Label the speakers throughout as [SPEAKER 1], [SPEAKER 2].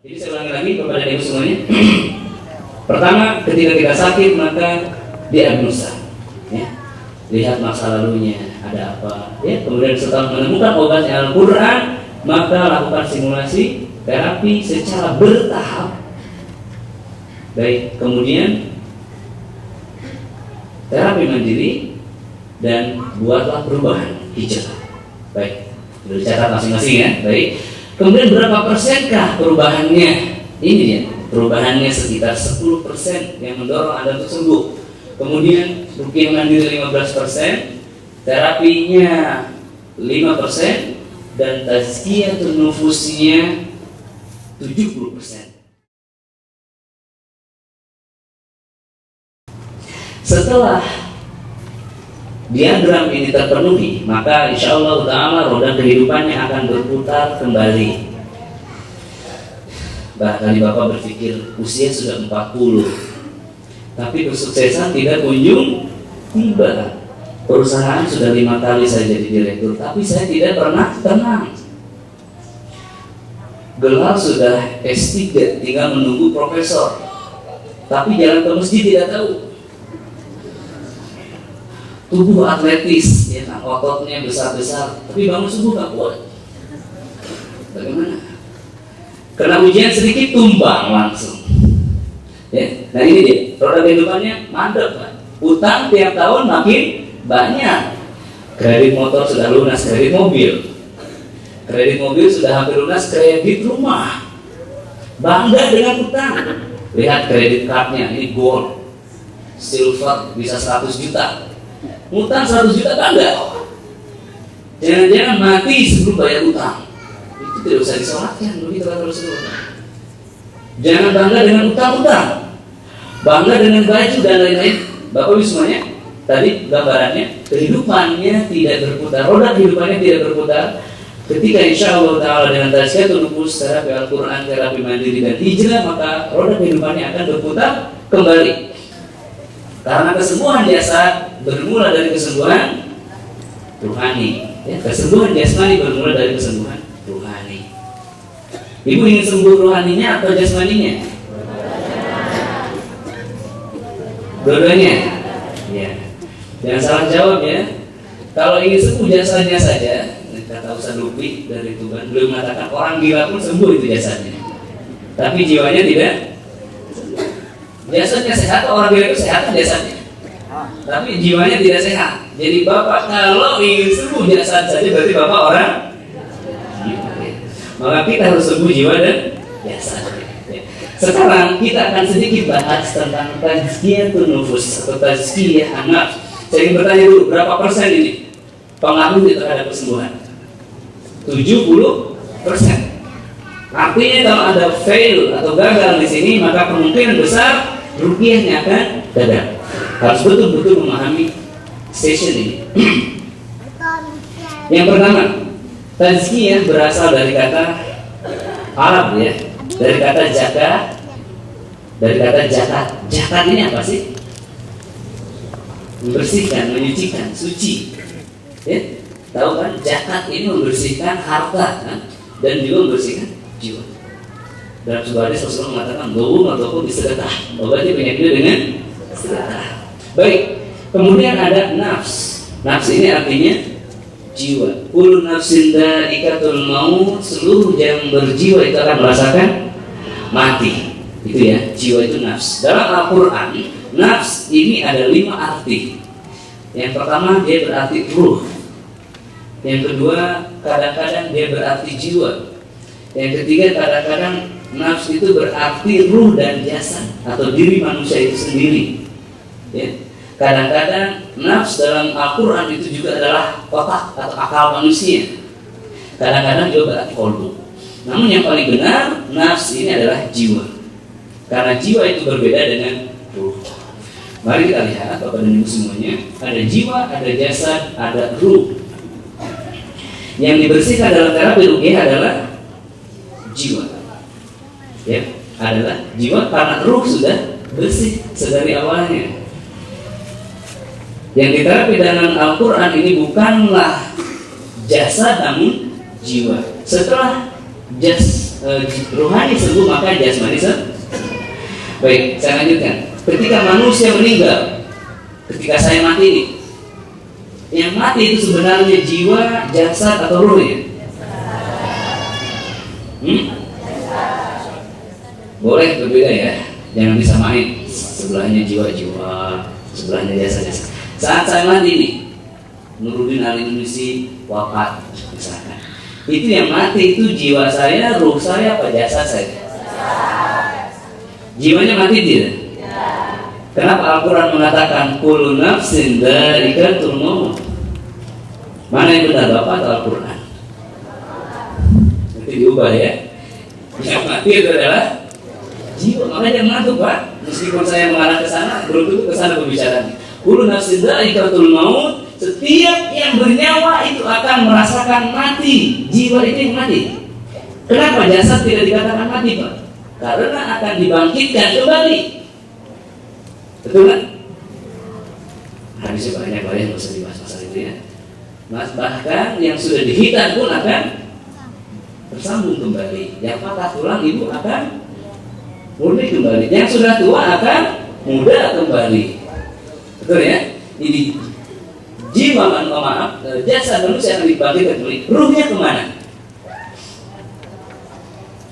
[SPEAKER 1] Jadi saya ulangi lagi kepada ibu semuanya. Pertama, ketika kita sakit maka diagnosa, ya. Lihat masa lalunya ada apa, ya. Kemudian setelah menemukan obat Al-Quran, maka lakukan simulasi terapi secara bertahap. Baik, kemudian terapi mandiri dan buatlah perubahan hijrah. Baik, sudah dicatat masing-masing ya. Baik. Kemudian berapa persenkah perubahannya? Ini ya, perubahannya sekitar 10% yang mendorong Anda untuk sembuh. Kemudian ruqyah mandiri 15%, terapinya 5%, dan tazkiyatun nufusnya 70%. Setelah diagram ini terpenuhi, maka insya Allah Ta'ala roda kehidupannya akan berputar kembali. Bahkan Bapak berpikir usia sudah 40, tapi kesuksesan tidak kunjung tiba. Perusahaan sudah 5 kali saya jadi direktur, tapi saya tidak pernah tenang. Gelar sudah S3, tinggal menunggu profesor, tapi jalan ke masjid tidak tahu. Tubuh atletis, ya, ototnya besar-besar, tapi bangun subuh gak kuat. Bagaimana? Kena ujian sedikit tumbang langsung. Ya, nah ini dia, roda kehidupannya mandek kan. Utang tiap tahun makin banyak. Kredit motor sudah lunas, kredit mobil. Kredit mobil sudah hampir lunas, kredit rumah. Bangga dengan utang. Lihat kredit cardnya, ini gold, silver, bisa 100 juta. Utang 100 juta bangga. Jangan-jangan mati sebelum bayar utang. Itu tidak usah disolatkan, begitu kata Rasulullah. Jangan bangga dengan utang-utang, bangga dengan baju dan lain-lain. Bapak Ibu semuanya, tadi gambarannya kehidupannya tidak berputar, roda kehidupannya tidak berputar. Ketika insya Allah Ta'ala dengan tazkiyatun nufus, terapi Al-Quran, terapi mandiri dan hijrah, maka roda kehidupannya akan berputar kembali. Karena kesembuhan jasad bermula dari kesembuhan rohani, ya, kesembuhan jasmani bermula dari kesembuhan rohani. Ibu ingin sembuh rohaninya atau jasmaninya? Dua-duanya. Ya. Jangan salah jawab ya. Kalau ingin sembuh jasadnya saja, kata Ustaz Lutfi dari Tuban, beliau mengatakan orang gila pun sembuh itu jasadnya, tapi jiwanya tidak. Jasadnya sehat, orang gila itu sehat jasadnya, tapi jiwanya tidak sehat. Jadi Bapak kalau ingin sembuh jasad saja berarti Bapak orang gila. Maka kita harus sembuh jiwa dan jasad. Sekarang kita akan sedikit bahas tentang tazkiyatun nufus atau tazkiyah an-nafs. Saya ingin bertanya dulu, berapa persen ini pengaruh terhadap kesembuhan? 70%. Artinya kalau ada fail atau gagal di sini, maka kemungkinan besar ruqyahnya akan gagal. Harus betul-betul memahami session ini. Yang pertama, tazkiyah berasal dari kata Arab ya, dari kata zakat, dari kata zakat. Zakat ini apa sih? Membersihkan, menyucikan, suci. Ya, tahu kan? Zakat ini membersihkan harta kan? Dan juga membersihkan jiwa. Dalam sebuah hadis Rasulullah mengatakan bahwa ataupun disedekah, obati penyakitnya dengan sedekah. Baik, kemudian ada nafs. Nafs ini artinya jiwa. Kullu nafsin dha'iqatul maut, seluruh yang berjiwa itu akan merasakan mati. Itu ya, jiwa itu nafs. Dalam Al-Quran, nafs ini ada 5 arti. Yang pertama dia berarti ruh. Yang kedua kadang-kadang dia berarti jiwa. Yang ketiga kadang-kadang nafs itu berarti ruh dan jasad atau diri manusia itu sendiri. Ya. Kadang-kadang nafs dalam Al-Quran itu juga adalah otak atau akal manusia. Kadang-kadang juga berarti qalbu. Namun yang paling benar, nafs ini adalah jiwa. Karena jiwa itu berbeda dengan ruh. Mari kita lihat Bapak dan Ibu semuanya, ada jiwa, ada jasad, ada ruh. Yang dibersihkan dalam terapi ruqyah adalah jiwa. Ya, adalah jiwa karena ruh sudah bersih sedari awalnya. Yang diterapi dalam Al-Quran ini bukanlah jasad namun jiwa. Setelah rohani sembuh, maka jasmani sembuh. Baik, saya lanjutkan. Ketika manusia meninggal, ketika saya mati ini, yang mati itu sebenarnya jiwa, jasad atau ruh ya? Boleh berbeda ya, jangan disamain. Sebelahnya jiwa-jiwa, sebelahnya jasad-jasad. Saat saya mati nih, Nuruddin Al-Indusi wafat misalkan, itu yang mati itu jiwa saya, ruh saya, apa jasad saya? Jiwanya mati tidak? Kenapa Al-Quran mengatakan kullu nafsin dha'iqatul maut? Mana yang benar, Bapak atau Al-Quran? Nanti diubah ya. Yang mati itu adalah jiwa, makanya jangan ngantuk Pak. Meskipun saya mengarah ke sana, belum tentu ke sana pembicaraan. Kullu nafsin dha'iqatul maut. Setiap yang bernyawa itu akan merasakan mati. Jiwa itu yang mati. Kenapa jasad tidak dikatakan mati Pak? Karena akan dibangkitkan kembali. Betul kan? Habisnya banyak yang bisa dibahas masalah itu ya. Bahkan yang sudah dihitan pun akan bersambung kembali. Yang patah tulang ibu akan murni kembali. Yang sudah tua akan muda kembali. Betul ya? Ini jiwa jasad manusia akan dibangkitkan kembali. Ruhnya kemana?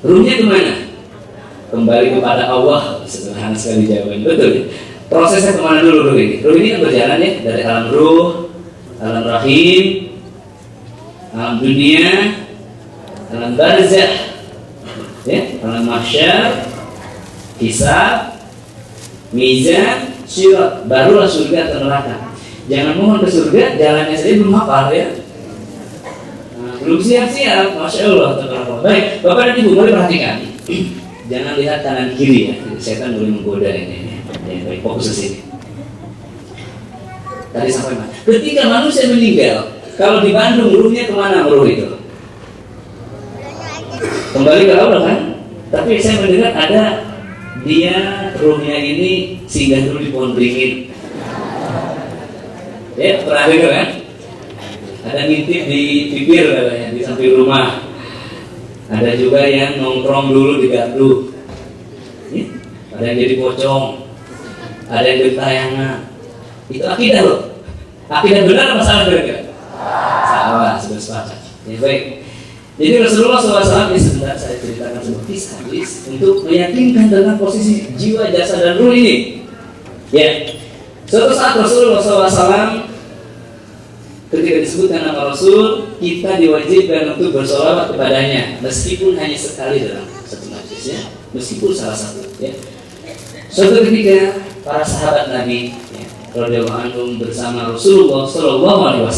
[SPEAKER 1] Ruhnya kemana? Kembali kepada Allah. Sederhana sekali jawabannya. Betul ya? Prosesnya kemana dulu ruh ini? Ruh ini kan berjalan ya dari alam ruh, alam rahim, alam dunia, alam barzakh, ya, alam mahsyar, hisab, mizan, sirat, barulah surga atau neraka. Jangan mohon ke surga, jalannya saja belum hafal ya. Belum siap-siap, masya Allah. Baik, Bapak dan Ibu boleh perhatikan. Jangan lihat kanan kiri ya, setan boleh menggoda ini. Ya, baik, fokus ke sini. Tadi sampai mana? Ketika manusia meninggal, kalau di Bandung ruhnya kemana ruh itu? Kembali ke Allah kan? Tapi saya mendengar ada dia ruhnya ini singgah dulu di pohon beringin. Ya, pernah dengar kan? Ada ngintip di bibir katanya di samping rumah. Ada juga yang nongkrong dulu di gardu. Ya? Ada yang jadi pocong. Ada yang gentayangan. Itu akidah loh. Akidah benar apa salah kira-kira? Salah, sudah sepakat. Ya baik. Jadi Rasulullah SAW ini sebentar saya ceritakan sebuah kisah hadis untuk meyakinkan tentang posisi jiwa, jasad dan ruh ini. Ya. Suatu saat Rasulullah SAW ketika disebutkan nama Rasul, kita diwajibkan untuk bersolawat kepadanya, meskipun hanya sekali dalam satu majlis ya, meskipun salah satu. Ya. Suatu ketika para sahabat Nabi radhiyallahu anhum bersama Rasulullah SAW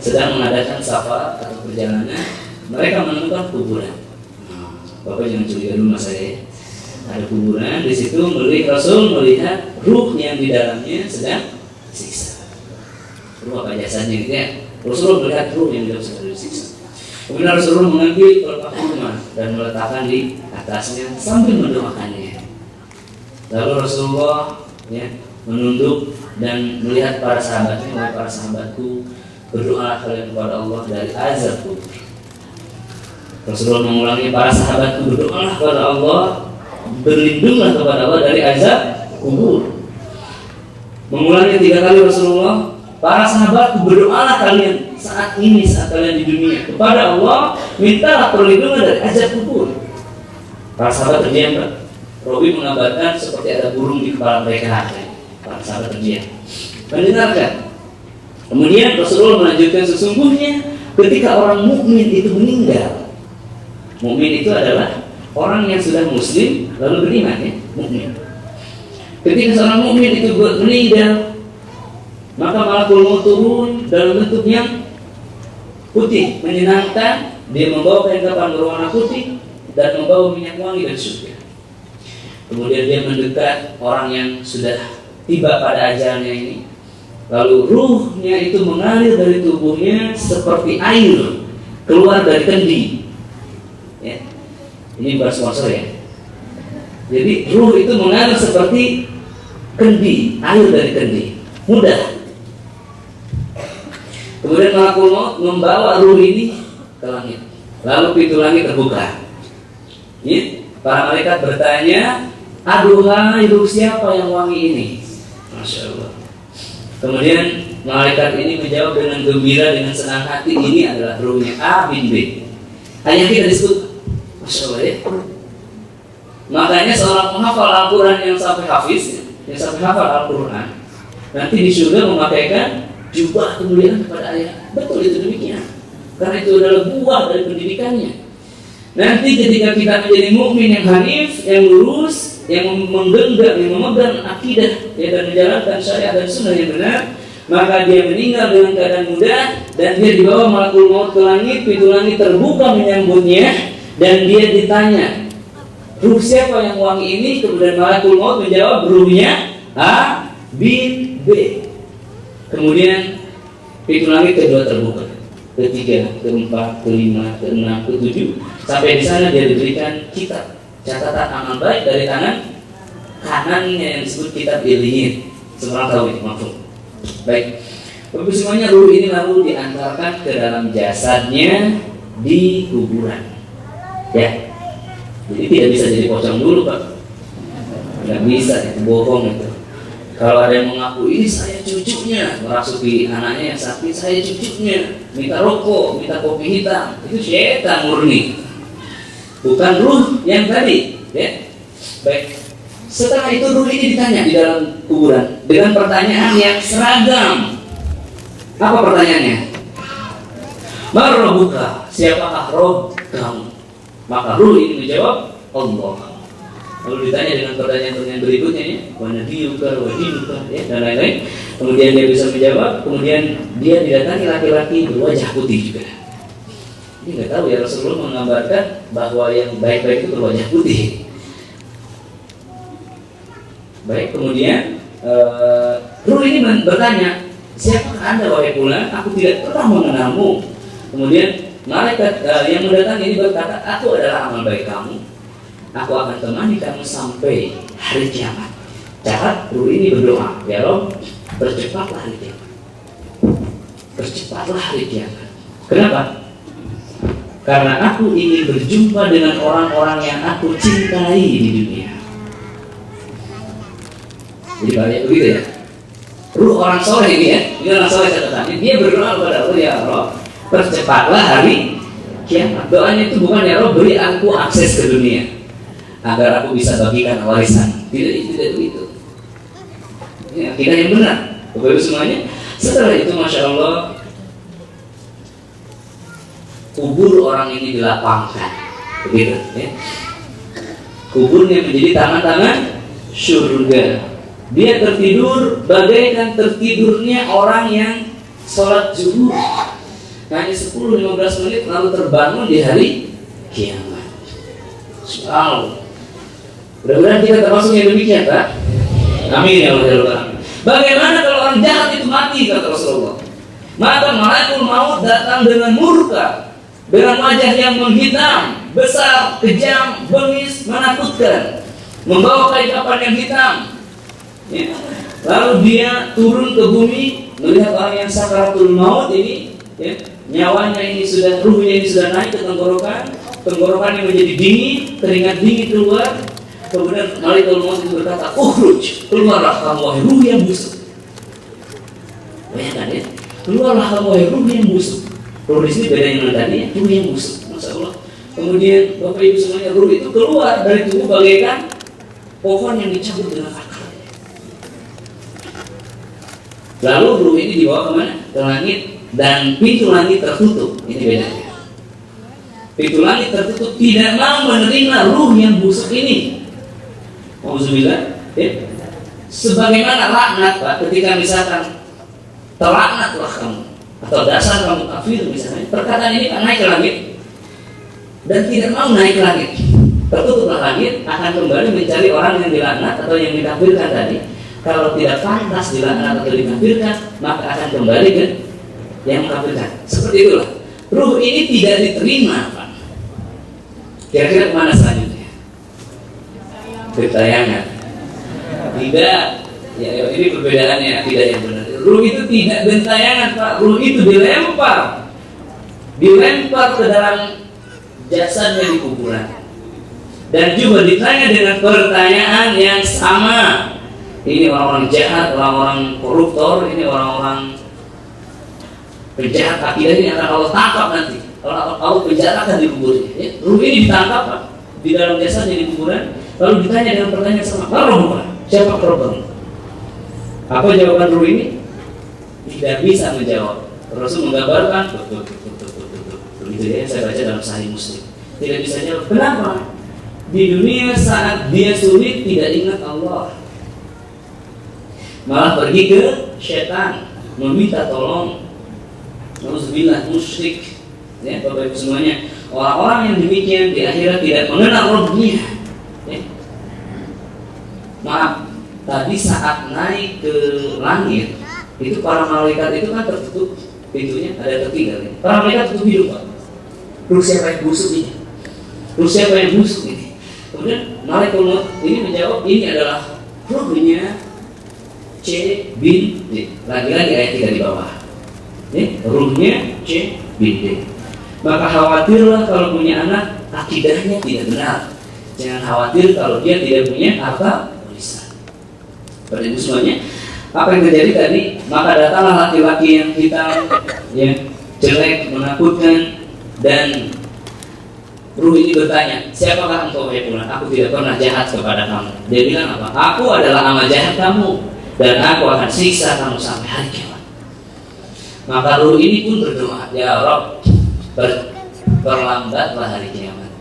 [SPEAKER 1] sedang mengadakan safar atau perjalanan, mereka menemukan kuburan. Bapak jangan curiga dulu mas saya. Ada kuburan di situ, Rasul melihat ruh yang di dalamnya sedang disiksa. Ruh apa jasadnya gitu ya. Rasulullah melihat ruh yang di dalamnya sedang disiksa. Kemudian Rasulullah mengambil pelepah kurma dan meletakkan di atasnya sambil mendoakannya. Lalu Rasulullah menunduk dan melihat para sahabatnya, wahai para sahabatku, berdoa kalian kepada Allah dari azab kubur. Rasulullah mengulangi, para sahabatku, berdoalah kepada Allah, berlindunglah kepada Allah dari azab kubur. Mengulangi 3 kali Rasulullah, para sahabatku, berdoalah kalian saat ini, saat kalian di dunia, kepada Allah, mintalah perlindungan dari azab kubur. Para sahabat terdiam. Rawi mengabarkan seperti ada burung di kepala mereka. Para sahabat terdiam mendengarkan. Kemudian Rasulullah melanjutkan, sesungguhnya ketika orang mukmin itu meninggal, mukmin itu adalah orang yang sudah muslim lalu beriman ya, mukmin. Ketika seorang mukmin itu meninggal, maka malakul maut turun dalam bentuk yang putih, menyenangkan. Dia membawa kain kafan berwarna putih dan membawa minyak wangi dari surga. Kemudian dia mendekat orang yang sudah tiba pada ajalnya ini. Lalu ruhnya itu mengalir dari tubuhnya seperti air keluar dari kendi. Ya. Ini bersponsor ya. Jadi ruh itu mengalir seperti kendi, air dari kendi. Mudah. Kemudian malakul maut membawa ruh ini ke langit. Lalu pintu langit terbuka. Ya, para malaikat bertanya, aduhai ruh siapa yang wangi ini? Masya Allah. Kemudian malaikat ini menjawab dengan gembira, dengan senang hati, ini adalah ruhnya A bin B. Hanya kita disebut, Masya Allah ya. Makanya seorang penghafal Al-Quran yang sampai hafiz, yang sampai hafal Al-Quran, nanti di surga memakaikan jubah kemuliaan kepada ayah. Betul itu demikian. Karena itu adalah buah dari pendidikannya. Nanti ketika kita menjadi mukmin yang hanif, yang lurus, yang menggenggam, yang memegang akidah, ya, dan menjalankan syariat dan sunnah yang benar, maka dia meninggal dengan keadaan mudah dan dia dibawa malakul maut ke langit, pintu langit terbuka menyambutnya dan dia ditanya, ruh siapa yang wangi ini? Kemudian malakul maut menjawab, ruhnya A bin B. Kemudian pintu langit kedua terbuka, ketiga, keempat, kelima, keenam, ketujuh. Sampai di sana dia diberikan kitab catatan amal baik dari tangan kanannya yang disebut kitab Ilyin. Semua tahu ini maksud. Baik, Bapak semuanya, ruh ini lalu diantarkan ke dalam jasadnya di kuburan. Ya, jadi tidak bisa jadi pocong dulu Pak. Tidak bisa, itu bohong itu. Kalau ada yang mengaku ini saya cucunya, merasuki anaknya yang sakit, saya cucunya, minta rokok, minta kopi hitam, itu syaitan murni, bukan ruh yang tadi. Ya, baik. Setelah itu ruh ini ditanya di dalam kuburan dengan pertanyaan yang seragam. Apa pertanyaannya? Marrobuka, siapakah Rob kamu? Maka ruh ini menjawab, Allah. Lalu ditanya dengan pertanyaan berikutnya, ya, wanadiyuka, wadinuka, ya, dan lain-lain. Kemudian dia bisa menjawab. Kemudian dia didatangi laki-laki berwajah putih juga. Ini nggak tahu ya, Rasulullah menggambarkan bahwa yang baik-baik itu berwajah putih. Baik, kemudian ruh ini bertanya, siapakah anda wahai fulan? Aku tidak pernah mengenalmu. Kemudian malaikat yang mendatangi ini berkata, aku adalah amal baik kamu. Aku akan temani kamu sampai hari kiamat. Cara ruh ini berdoa, ya Rob, percepatlah hari kiamat. Percepatlah hari kiamat. Kenapa? Karena aku ingin berjumpa dengan orang-orang yang aku cintai di dunia. Jadi banyak begitu ya. Ruh orang soleh ini ya, ini orang soleh catatannya, dia berdoa kepada Allah, ya Rob, percepatlah hari kiamat. Doanya itu bukan ya Rob, beri aku akses ke dunia agar aku bisa bagikan warisan. Tidak begitu. Ya, kita yang benar. Bapak Ibu semuanya. Setelah itu Masya Allah, kubur orang ini dilapangkan. Begitu ya. Kuburnya menjadi taman-taman surga. Dia tertidur bagaikan tertidurnya orang yang sholat zuhur. Hanya 10-15 menit lalu terbangun di hari kiamat. Wow. Mudah-mudahan kita termasuk yang demikian, Pak. Amin ya Allah. Bagaimana kalau orang jahat itu mati, kata Rasulullah? Maka malaikat maut datang dengan murka, dengan wajah yang menghitam, besar, kejam, bengis, menakutkan, membawa kain kafan yang hitam. Ya. Lalu dia turun ke bumi, melihat orang yang sakaratul maut ini, ya, nyawanya ini sudah, ruhnya ini sudah naik ke tenggorokannya menjadi dingin, keringat dingin keluar. Kemudian malaikat maut itu berkata, ukhruj, keluarlah kamu wahai ruh yang busuk. Bayangkan ya, keluarlah kamu wahai ruh yang busuk. Ruh di sini beda dengan tadi, ruh yang busuk. Masya Allah. Kemudian Bapak Ibu semuanya, ruh itu keluar dari tubuh bagaikan pohon yang dicabut dengan akarnya. Lalu ruh ini dibawa kemana? Ke langit, dan pintu langit tertutup. Ini bedanya. Pintu langit tertutup, tidak mau menerima ruh yang busuk ini. Alhamdulillah, ya. Sebagaimana laknat Pak, ketika misalkan terlaknatlah kamu atau dasar kamu kafir misalnya, perkataan ini kan naik ke langit dan tidak mau naik ke langit, tertutuplah langit, akan kembali mencari orang yang dilaknat atau yang dikafirkan tadi. Kalau tidak pantas dilaknat atau dikafirkan, maka akan kembali ke yang mengkafirkan. Seperti itulah. Ruh ini tidak diterima Pak. Kira-kira kemana selanjutnya? Ketayangan. Tidak. Ya, ini perbedaannya, tidak yang benar. Ruh itu tidak gentayangan Pak. Ruh itu dilempar ke dalam jasadnya di kuburan. dan juga ditanya dengan pertanyaan yang sama. Ini orang-orang jahat, orang-orang koruptor, ini orang-orang penjahat akidah, ini akan Allah tangkap nanti. Allah penjarakan di kuburnya. Ya. Ruh ini ditangkap Pak, di dalam jasadnya di kuburan, lalu ditanya dengan pertanyaan sama. Lalu siapa korban? Apa jawaban ruh ini? Tidak bisa menjawab. Rasul menggambarkan begitu ya, saya baca dalam Sahih Muslim. Tidak bisa jawab. Kenapa? Di dunia saat dia sulit tidak ingat Allah, malah pergi ke setan meminta tolong. Nauzubillah, musyrik. Ya, Bapak Ibu semuanya, orang-orang yang demikian di akhirat tidak mengenal Rabbnya. Ya. Maaf, tadi saat naik ke langit itu para malaikat itu kan tertutup pintunya, ada tertinggal. Para malaikat tutup hidung Pak. Ruh siapa yang busuk ini? Ruh siapa yang busuk ini? Kemudian malaikat maut ini menjawab, ini adalah ruhnya C bin D. Lagi-lagi ayat 3 di bawah. Ruhnya C bin D. Maka khawatirlah kalau punya anak akidahnya tidak benar. Jangan khawatir kalau dia tidak punya harta warisan. Pada ibu semuanya, apa yang terjadi tadi? Maka datanglah laki-laki yang hitam, yang jelek, menakutkan, dan ruh ini bertanya, siapakah engkau wahai fulan? Aku tidak pernah jahat kepada kamu. Dia bilang apa? Aku adalah amal jahat kamu, dan aku akan siksa kamu sampai hari kiamat. Maka ruh ini pun berdoa, ya Rabb, perlambatlah hari kiamat.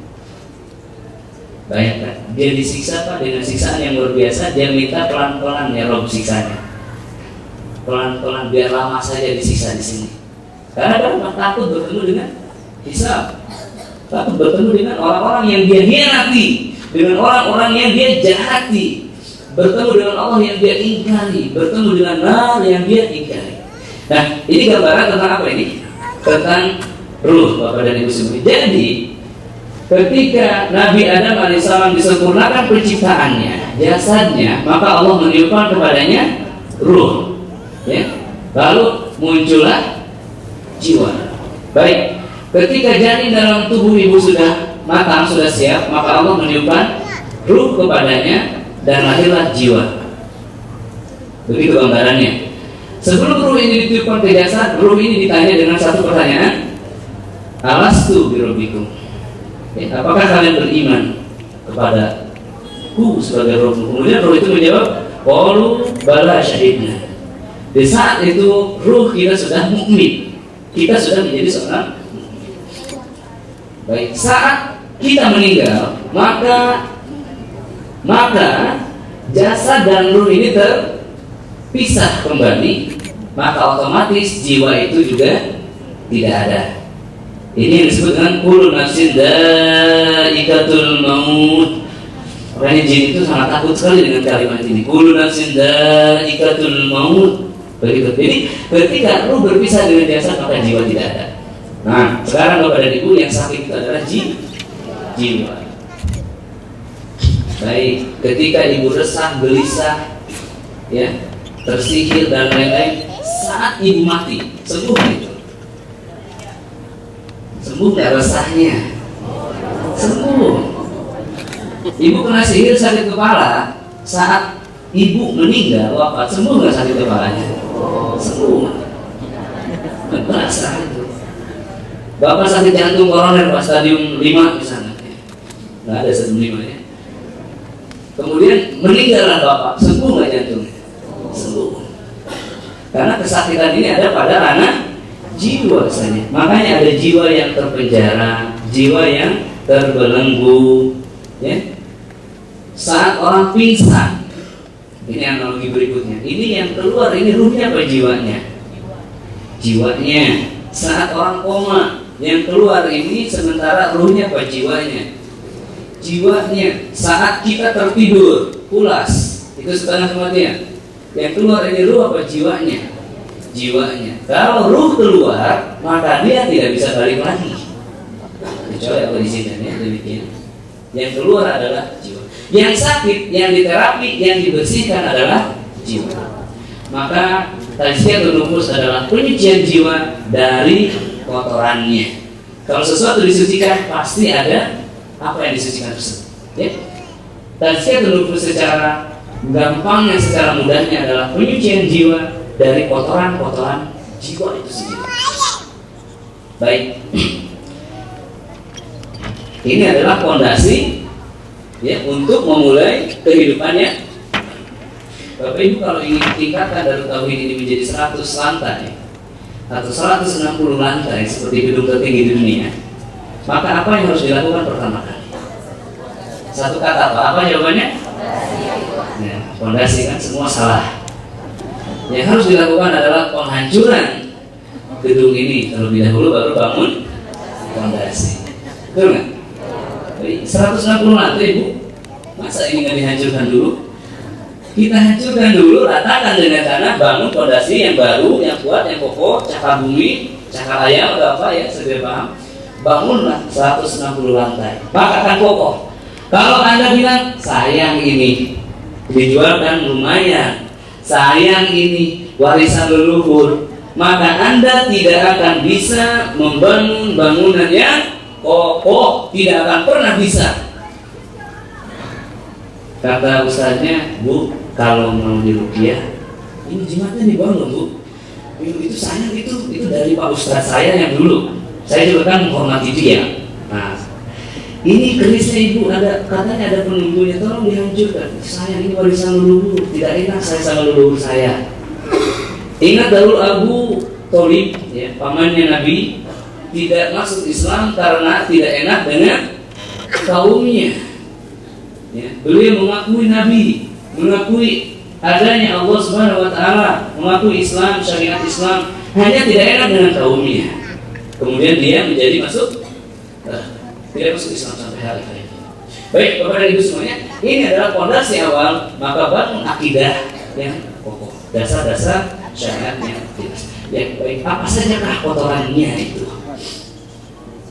[SPEAKER 1] Bayangkan, dia disiksa Pak dengan siksaan yang luar biasa. Dia minta pelan-pelan ya Rabb siksanya, pelan-pelan biar lama saja disiksa di sini. Karena dia takut bertemu dengan hisab, takut bertemu dengan orang-orang yang dia hianati, dengan orang-orang yang dia jahati, bertemu dengan Allah yang dia ingkari, bertemu dengan nar yang dia ingkari. Nah, ini gambaran tentang apa ini? Tentang ruh, Bapak dan Ibu semua. Jadi, ketika Nabi Adam alaihissalam disempurnakan penciptaannya, jasadnya, maka Allah meniupkan kepadanya ruh. Ya. Lalu muncullah jiwa. Baik. Ketika janin dalam tubuh ibu sudah matang, sudah siap, maka Allah meniupkan ruh kepadanya dan lahirlah jiwa. Begitu gambarannya. Sebelum ruh ini ditiupkan ke jasad, ruh ini ditanya dengan satu pertanyaan, alastu birabbikum. Ya, apakah kalian beriman kepada ku sebagai roh? Kemudian ruh itu menjawab, qalu bala syahidna. Di saat itu ruh kita sudah mukmin, kita sudah menjadi seorang. Baik, saat kita meninggal, maka jasad dan ruh ini terpisah kembali, maka otomatis jiwa itu juga tidak ada. Ini yang disebut dengan kullu nafsin dha'iqatul maut. Makanya jin itu sangat takut sekali dengan kalimat ini, kullu nafsin dha'iqatul maut. Begitu. Jadi ketika ruh berpisah dengan jasad, maka jiwa tidak ada. Nah, sekarang Bapak dan Ibu yang sakit itu adalah jiwa. Baik, ketika ibu resah, gelisah, ya, tersihir dan lain-lain, saat ibu mati, sembuh itu. Sembuh nggak resahnya? Sembuh. Ibu kena sihir sakit kepala, saat ibu meninggal wafat, sembuh nggak sakit kepalanya? Sembuh. Berasa itu. Bapak sakit jantung koroner Pak, stadium 5 misalnya, nggak ada stadium 5 ya. Kemudian meninggallah Bapak, sembuh nggak jantungnya? Sembuh. Karena kesakitan ini ada pada ranah jiwa saja. Makanya ada jiwa yang terpenjara, jiwa yang terbelenggu, ya. Saat orang pingsan, ini analogi berikutnya. Ini yang keluar, ini ruhnya apa jiwanya? Jiwanya. Saat orang koma, yang keluar ini sementara ruhnya apa jiwanya? Jiwanya. Saat kita tertidur pulas, itu setengah kematian. Yang keluar ini ruh apa jiwanya? Jiwanya. Kalau ruh keluar, maka dia tidak bisa balik lagi. Kecuali apa izinnya demikian. Yang keluar adalah jiwa. Yang sakit, yang diterapi, yang dibersihkan adalah jiwa. Maka tazkiyatun nufus adalah penyucian jiwa dari kotorannya. Kalau sesuatu disucikan, pasti ada apa yang disucikan tersebut. Ya. Tazkiyatun nufus secara gampangnya, secara mudahnya adalah penyucian jiwa dari kotoran-kotoran jiwa itu sendiri. Baik. Ini adalah fondasi ya untuk memulai kehidupannya. Bapak Ibu kalau ingin tingkatkan Darut Tauhid ini menjadi 100 lantai atau 160 lantai seperti gedung tertinggi di dunia, maka apa yang harus dilakukan pertama kali? Satu kata apa jawabannya? Ya, fondasi kan semua salah. Yang harus dilakukan adalah penghancuran gedung ini terlebih dahulu, baru bangun fondasi. Betul nggak? 160 lantai Bu, masa ini nggak dihancurkan dulu? Kita hancurkan dulu, ratakan dengan tanah, bangun fondasi yang baru, yang kuat, yang kokoh, cakar bumi, cakar ayam atau apa ya, segera paham. Bangunlah 160 lantai, maka akan kokoh. Kalau Anda bilang sayang ini dijual kan lumayan, sayang ini warisan leluhur, maka Anda tidak akan bisa membangun bangunan yang kokoh, tidak akan pernah bisa. Kata ustaznya, Bu, kalau mau diruqyah, ini jimatnya dibangun Bu. Itu sayang, itu dari Pak Ustaz saya yang dulu. Saya juga kan menghormati dia. Nah, ini kerisnya Ibu ada, katanya ada penunggunya, tolong dihancurkan. Sayang, ini warisan leluhur, tidak enak saya sama leluhur saya. Ingat dahulu Abu Thalib, ya, pamannya Nabi, tidak masuk Islam karena tidak enak dengan kaumnya. Ya, beliau mengakui Nabi, mengakui adanya Allah Subhanahu Wa Taala, mengakui Islam, syariat Islam, hanya tidak enak dengan kaumnya. Kemudian dia menjadi tidak masuk Islam sampai hari ini. Baik, Bapak dan Ibu semuanya, ini adalah fondasi awal, maka bangun akidah yang kokoh, dasar-dasar syariatnya jelas. Ya, baik, apa sajakah kotorannya itu?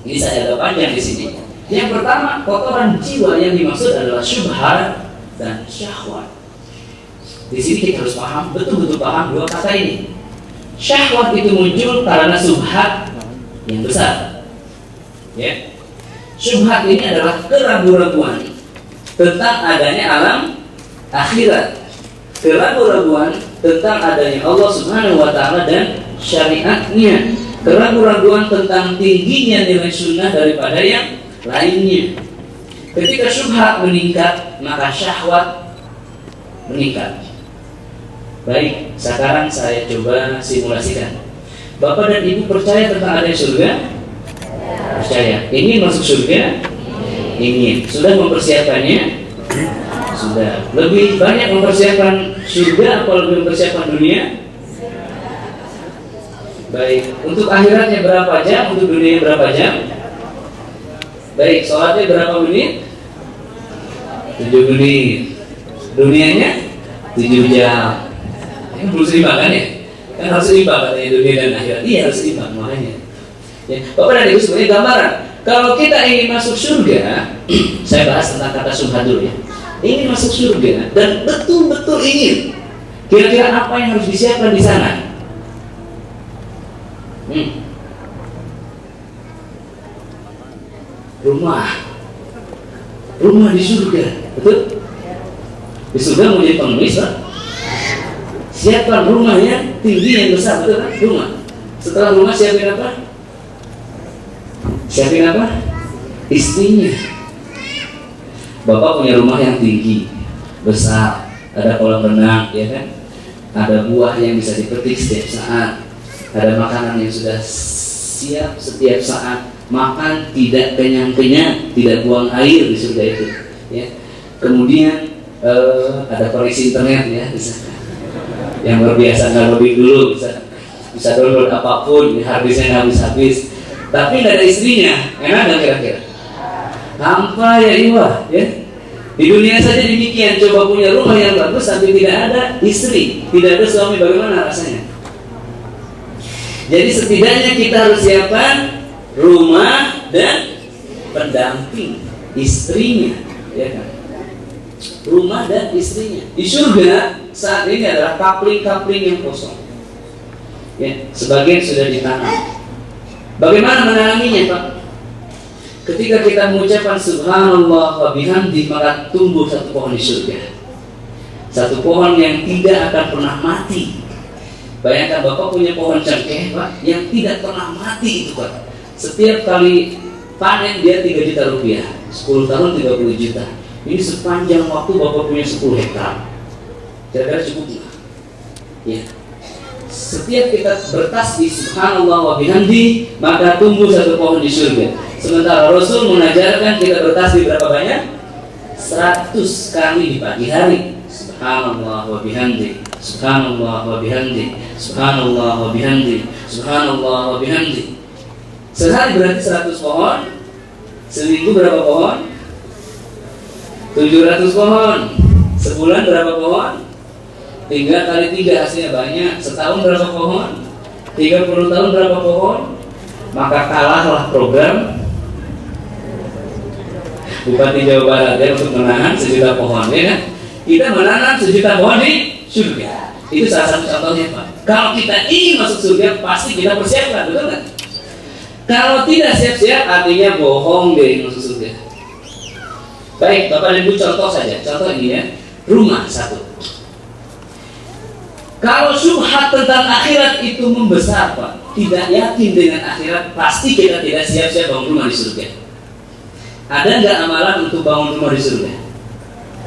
[SPEAKER 1] Ini saya ada panjang di sini. Yang pertama, kotoran jiwa yang dimaksud adalah syubhat dan syahwat. Di sini kita harus paham, betul-betul paham dua kata ini. Syahwat itu muncul karena syubhat yang besar. Ya. Syubhat ini adalah keraguan-raguan tentang adanya alam akhirat, keraguan-raguan tentang adanya Allah Subhanahu Wa Taala dan syariatnya, keraguan-raguan tentang tingginya nilai sunnah daripada yang lainnya. Ketika syubhat meningkat, maka syahwat meningkat. Baik, sekarang saya coba simulasikan. Bapak dan Ibu percaya tentang adanya surga? Percaya. Ingin masuk surga? Ingin. Sudah mempersiapkannya? Sudah. Lebih banyak mempersiapkan surga atau lebih mempersiapkan dunia? Baik. Untuk akhiratnya berapa jam? Untuk dunia berapa jam? Baik, sholatnya berapa menit? 7 menit. Dunianya 7 jam. Ini belum seimbang kan ya? Kan harus seimbang katanya dunia dan akhirat. Iya harus seimbang makanya. Ya, Bapak dan Ibu sebenarnya gambaran. Kalau kita ingin masuk surga, saya bahas tentang kata syubhat dulu ya. Ingin masuk surga dan betul-betul ingin. Kira-kira apa yang harus disiapkan di sana? Rumah di surga, betul? Di surga mau jadi pengemis, Pak. Siapkan rumah yang tinggi yang besar, betul kan? Rumah. Setelah rumah siapin apa? Siapin apa? Istrinya. Bapak punya rumah yang tinggi, besar, ada kolam renang, ya kan? Ada buah yang bisa dipetik setiap saat, ada makanan yang sudah siap setiap saat. Makan tidak kenyang-kenyang, tidak buang air di surga itu. Ya. Kemudian ada koneksi internet ya, bisa. Yang luar biasa nggak lebih dulu bisa download apapun, harddisknya nggak habis-habis. Tapi nggak ada istrinya, enak nggak kira-kira? Hampa ya Iwa, ya. Di dunia saja demikian, coba punya rumah yang bagus tapi tidak ada istri, tidak ada suami, bagaimana rasanya? Jadi setidaknya kita harus siapkan rumah dan pendamping istrinya, ya kan? Rumah dan istrinya. Di surga saat ini adalah kapling-kapling yang kosong. Ya, sebagian sudah ditanam. Bagaimana menanaminya, Pak? Ketika kita mengucapkan subhanallah wa bihamdi, maka tumbuh satu pohon di surga. Satu pohon yang tidak akan pernah mati. Bayangkan Bapak punya pohon cengkeh, Pak, yang tidak pernah mati itu, Pak. Setiap kali panen dia 3 juta rupiah, 10 tahun 30 juta. Ini sepanjang waktu Bapak punya 10 hektar. Kira-kira cukup nggak? Ya. Setiap kita bertasbih subhanallah wa bihamdi, maka tumbuh satu pohon di surga. Sementara Rasul mengajarkan kita bertasbih berapa banyak? 100 kali di pagi hari. Subhanallah wa bihamdi, subhanallah wa bihamdi, subhanallah wa bihamdi, subhanallah wa bihamdi. Sehari berarti 100 pohon. Seminggu berapa pohon? 700 pohon. Sebulan berapa pohon? 3 kali 3 hasilnya banyak. Setahun berapa pohon? 30 tahun berapa pohon? Maka kalahlah program Bupati Jawa Barat ya untuk menanam 1 juta pohon, ya kan? Kita menanam 1 juta pohon di surga. Itu salah satu contohnya, Pak. Kalau kita ingin masuk surga, pasti kita persiapkan, betul nggak? Kalau tidak siap-siap, artinya bohong deh masuk surga. Baik, Bapak dan Ibu, contoh saja. Contoh ini ya, rumah satu. Kalau syubhat tentang akhirat itu membesar, Pak, tidak yakin dengan akhirat, pasti kita tidak siap-siap bangun rumah di surga. Ada nggak amalan untuk bangun rumah di surga?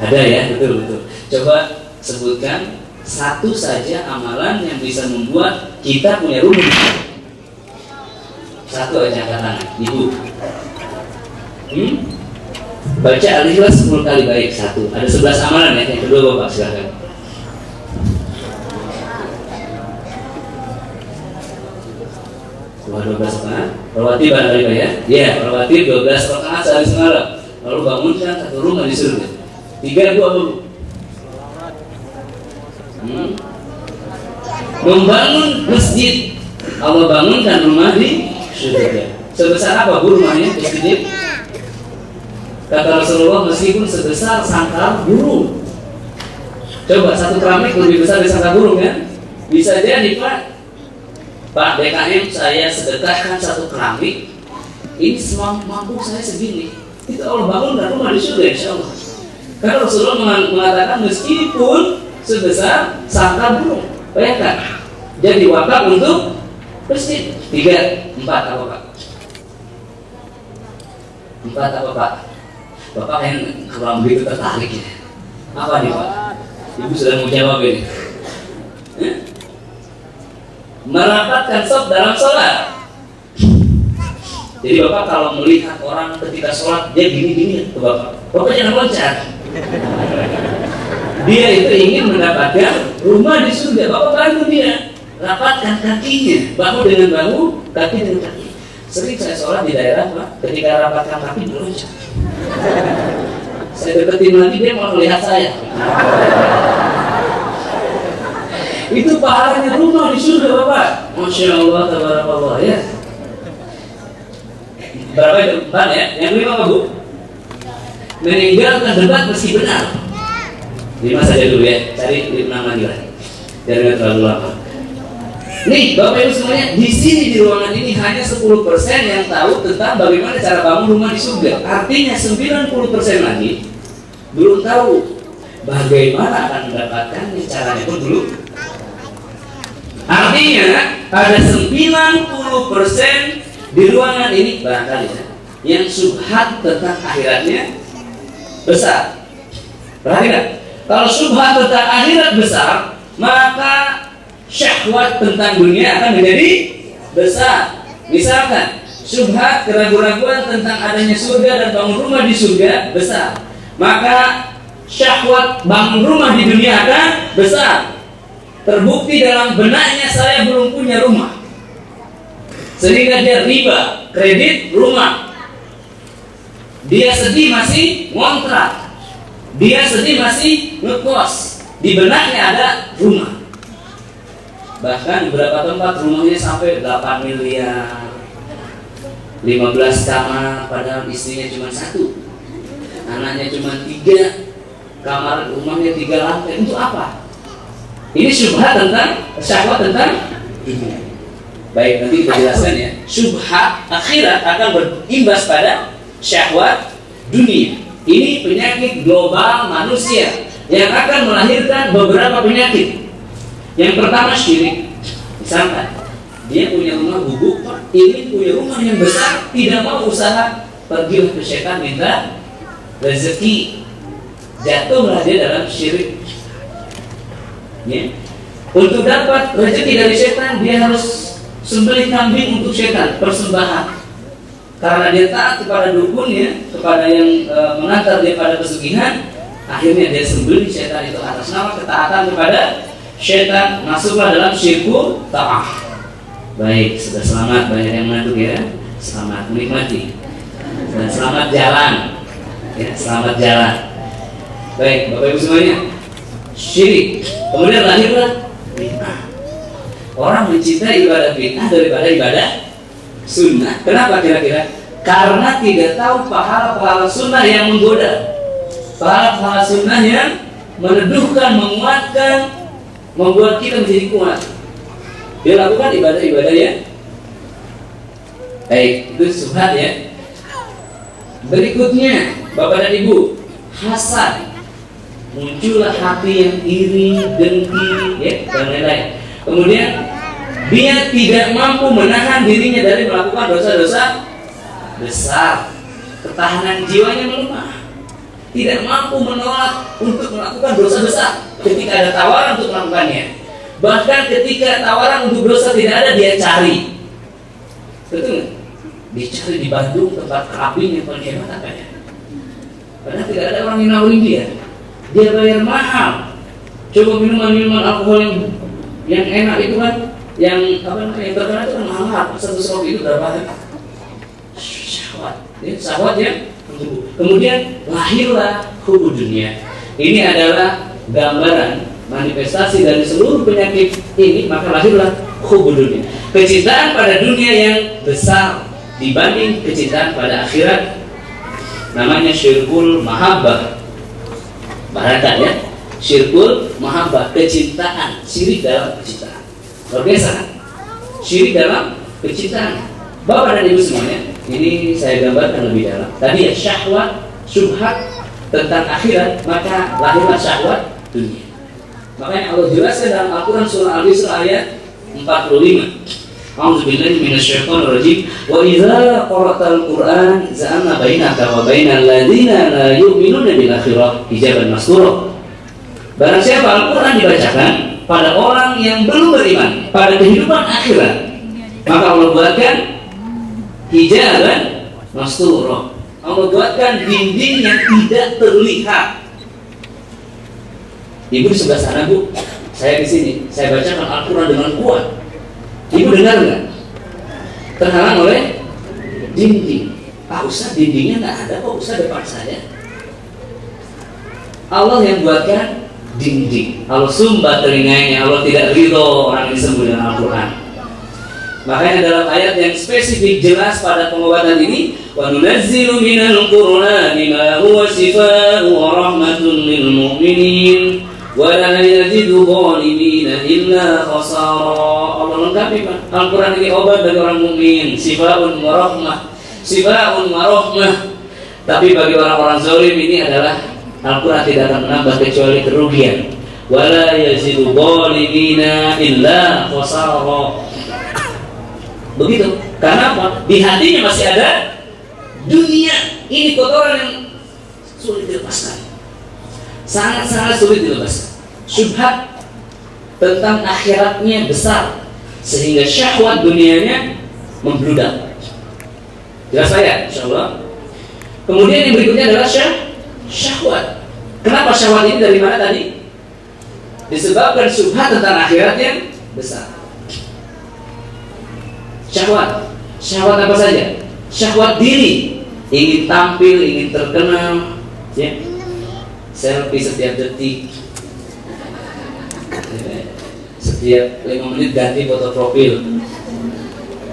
[SPEAKER 1] Ada ya, betul-betul. Coba sebutkan satu saja amalan yang bisa membuat kita punya rumah di surga. Satu aja angkat tangan, Ibu. Baca Al-Ikhlas 10 kali baik, satu. Ada 11 amalan ya, yang kedua Bapak silakan. Wah, 12 rakaat. Rawatib barangkali ya. Iya, rawatib 12 rakaat sehari semalam. Lalu bangunkan satu rumah di surga. 3 apa Bu? Membangun masjid. Allah bangunkan rumah di surga. Sebesar apa Bu rumahnya? Masjid? Kata Rasulullah, meskipun sebesar sangkal burung. Coba satu keramik lebih besar dari sangkal burung kan? Bisa jadi Pak BKM, saya sedekahkan satu keramik, ini mampu saya segini. Itu Allah bangunkan rumah di surga, insya Allah. Karena Rasulullah mengatakan meskipun sebesar sangkal burung. Bayangkan, jadi wakaf untuk masjid. 3, 4 apa Pak? 4 apa Pak? Bapak yang kurang begitu tertarik ya. Apa nih Pak? Ibu sudah mau jawab ini. Merapatkan saf dalam sholat. Jadi Bapak kalau melihat orang ketika sholat dia gini-gini ke Bapak jangan loncat. Dia itu ingin mendapatkan rumah di surga. Bapak bantu dia, rapatkan kakinya, bahu dengan bahu, kaki dengan kaki. Sering saya sholat di daerah Pak, ketika rapatkan kaki meloncat. Saya deketin lagi dia mau melihat saya. Itu pahalanya rumah di surga Bapak. Masya Allah, tabarakallah ya. Berapa itu? 4 ya? Yang 5 apa Bu? Meninggalkan debat meski benar. 5 saja dulu ya. Cari 6 lagi lah. Biar nggak terlalu lama. Nih Bapak Ibu semuanya, di sini di ruangan ini hanya 10% yang tahu tentang bagaimana cara bangun rumah di surga. Artinya 90% lagi belum tahu bagaimana akan mendapatkannya, caranya pun belum. Artinya ada 90% di ruangan ini barangkali ya, yang subhat tentang akhiratnya besar. Perhatikan, kalau subhat tentang akhirat besar, maka syahwat tentang dunia akan menjadi besar. Misalkan subhat, keraguan-raguan tentang adanya surga dan bangun rumah di surga besar, maka syahwat bangun rumah di dunia akan besar. Terbukti dalam benaknya saya belum punya rumah, sehingga dia riba, kredit rumah. Dia sedih masih ngontrak, dia sedih masih ngekos. Di benaknya ada rumah. Bahkan beberapa tempat rumahnya sampai 8 miliar, 15 kamar, padahal istrinya cuma 1, anaknya cuma 3, kamar rumahnya 3 lantai. Untuk apa? Ini syubhat tentang syahwat tentang dunia. Baik, nanti kita jelaskan ya. Syubhat akhirat akan berimbas pada syahwat dunia. Ini penyakit global manusia yang akan melahirkan beberapa penyakit. Yang pertama syirik. Misalkan dia punya rumah gubuk, Pak, ini punya rumah yang besar, tidak mau usaha, pergi ke setan minta rezeki, jatuhlah dia dalam syirik. Ya. Untuk dapat rezeki dari setan, dia harus sembelih kambing untuk setan, persembahan. Karena dia taat kepada dukunnya, kepada yang mengantar dia pada pesugihan, akhirnya dia sembelih setan itu atas nama ketaatan kepada setan, masuklah dalam syirkul ta'ah. Baik, sudah selamat, banyak yang mengantuk ya. Selamat menikmati dan selamat jalan ya, selamat jalan. Baik, Bapak Ibu semuanya, syirik. Kemudian lahirlah bid'ah. Orang mencintai ibadah bid'ah daripada ibadah sunnah. Kenapa kira-kira? Karena tidak tahu pahala-pahala sunnah yang menggoda, pahala-pahala sunnah yang meneduhkan, menguatkan, membuat kita menjadi kuat. Dia lakukan ibadah-ibadah ya. Baik, itu subhat ya. Berikutnya, Bapak dan Ibu, hasad. Muncullah hati yang iri, dengki, ya, dan lain-lain. Kemudian dia tidak mampu menahan dirinya dari melakukan dosa-dosa besar. Ketahanan jiwanya melemah. Tidak mampu menolak untuk melakukan dosa besar ketika ada tawaran untuk melakukannya. Bahkan ketika tawaran untuk dosa tidak ada, dia cari. Betul nggak? Dicari di Bandung tempat clubbing yang paling hebat apa ya? Padahal tidak ada orang yang nawarin dia. Dia bayar mahal. Coba minuman-minuman alkohol yang enak itu kan, yang apa namanya, yang terkenal itu kan mahal. Satu slot itu berapa? Syahwat. Ya, syahwat ya. Kemudian lahirlah hubbu dunia. Ini adalah gambaran manifestasi dari seluruh penyakit ini. Maka lahirlah hubbu dunia, kecintaan pada dunia yang besar dibanding kecintaan pada akhirat. Namanya syirkul mahabbah. Bahkan ya, syirkul mahabbah, kecintaan, syirik dalam kecintaan. Bergeser, syirik dalam kecintaan. Bapak dan Ibu semuanya, ini saya gambarkan lebih dalam. Tadi ya, syahwat, syubhat tentang akhirat, maka lahirlah syahwat dunia. Makanya Allah jelaskan dalam Al-Quran surah Al-Isra ayat 45. A'udzubillahi minasyaitonir rajim. Wa idza qara'tal Qur'an za'anna bainaka wa bainal ladzina la yu'minuna bil akhirah hijaban mastura. Barang siapa Al-Quran dibacakan pada orang yang belum beriman pada kehidupan akhirat, maka Allah buatkan hijaban mastura. Allah buatkan dinding yang tidak terlihat. Ibu di sebelah sana, Bu. Saya di sini. Saya bacakan Al-Quran dengan kuat. Ibu dengar nggak? Terhalang oleh dinding. Pak Ustaz, dindingnya nggak ada kok, Ustaz depan saya. Allah yang buatkan dinding. Allah sumbat telinganya. Allah tidak ridho orang yang disembunyi dengan Al-Quran. Makanya dalam ayat yang spesifik jelas pada pengobatan ini, wa nunazzilu minal qur'ani ma huwa shifaa'un wa rahmatun lil mu'minin wa la yazidu dhalimina illa khasara. Allah lengkapi Al-Quran ini obat bagi orang mukmin, shifaa'un wa rahmah, shifaa'un wa rahmah. Tapi bagi orang-orang zalim ini adalah Al-Quran tidak akan menambah kecuali kerugian. Wa la yazidu dhalimina illa khasara. Begitu. Karena apa? Di hatinya masih ada dunia. Ini kotoran yang sulit dilepaskan. Sangat-sangat sulit dilepaskan. Syubhat tentang akhiratnya besar, sehingga syahwat dunianya membludak. Jelas saya, insyaallah. Kemudian yang berikutnya adalah syahwat. Kenapa syahwat ini dari mana tadi? Disebabkan syubhat tentang akhiratnya besar. Syahwat apa saja? Syahwat diri, ingin tampil, ingin terkenal, ya. Selfie setiap detik, setiap 5 menit ganti foto profil.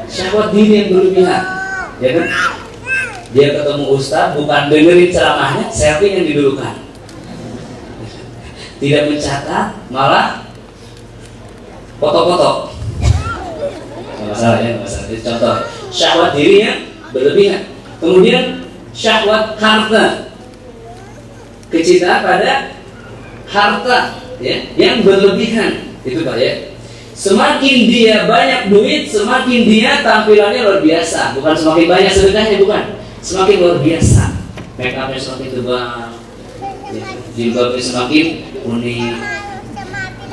[SPEAKER 1] Syahwat diri yang berlebihan, ya kan? Dia ketemu ustaz, bukan dengerin ceramahnya, selfie yang didulukan. Tidak mencatat, malah foto-foto. Masalah ya, masalah. Jadi contoh, syahwat dirinya berlebihan. Kemudian syahwat harta, kecintaan pada harta, ya, yang berlebihan itu Pak ya. Semakin dia banyak duit, semakin dia tampilannya luar biasa. Bukan semakin banyak sedekahnya, bukan, semakin luar biasa. Make upnya semakin tebal, ya, jilbabnya semakin unik.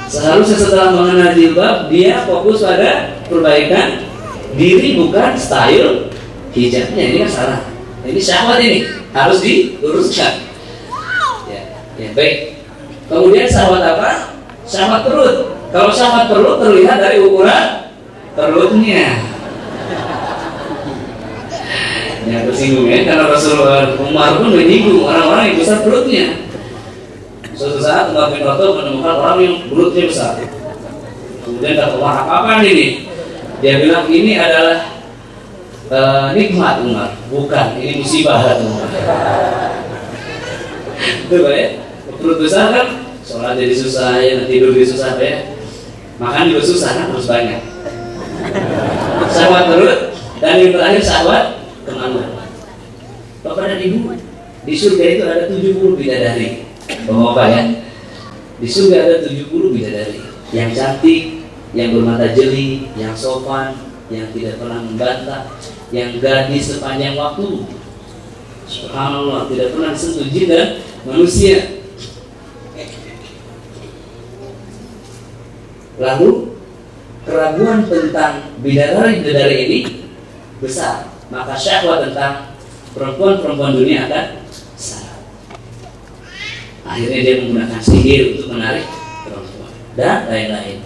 [SPEAKER 1] Seharusnya setelah mengenal jilbab, dia fokus pada perbaikan diri, bukan style hijabnya. Ini kan salah. Ini syahwat, ini harus diluruskan. Ya, baik. Kemudian syahwat apa? Syahwat perut. Kalau syahwat perut terlihat dari ukuran perutnya. Ya, tersinggung ya, karena Rasulullah Umar pun menyinggung orang-orang yang besar perutnya. Suatu saat Umar bin Khattab menemukan orang yang perutnya besar. Kemudian kata Umar, apa ini? Dia bilang, ini adalah nikmat Umar, bukan, ini musibah Umar. Itu Pak ya, perut besar kan, sholat jadi susah ya, tidur jadi susah ya, makan juga susah kan, harus banyak. Syahwat perut, dan yang terakhir syahwat kemaluan. Bapak dan Ibu, di surga itu ada 70 bidadari. Bapak ya, di surga ada 70 bidadari yang cantik, yang bermata jeli, yang sopan, yang tidak pernah membantah, yang gadis sepanjang waktu. Subhanallah, tidak pernah disentuh jin dan manusia. Lalu keraguan tentang bidadari-bidadari ini besar, maka syahwat tentang perempuan-perempuan dunia akan besar. Akhirnya dia menggunakan sihir untuk menarik perempuan dan lain-lain.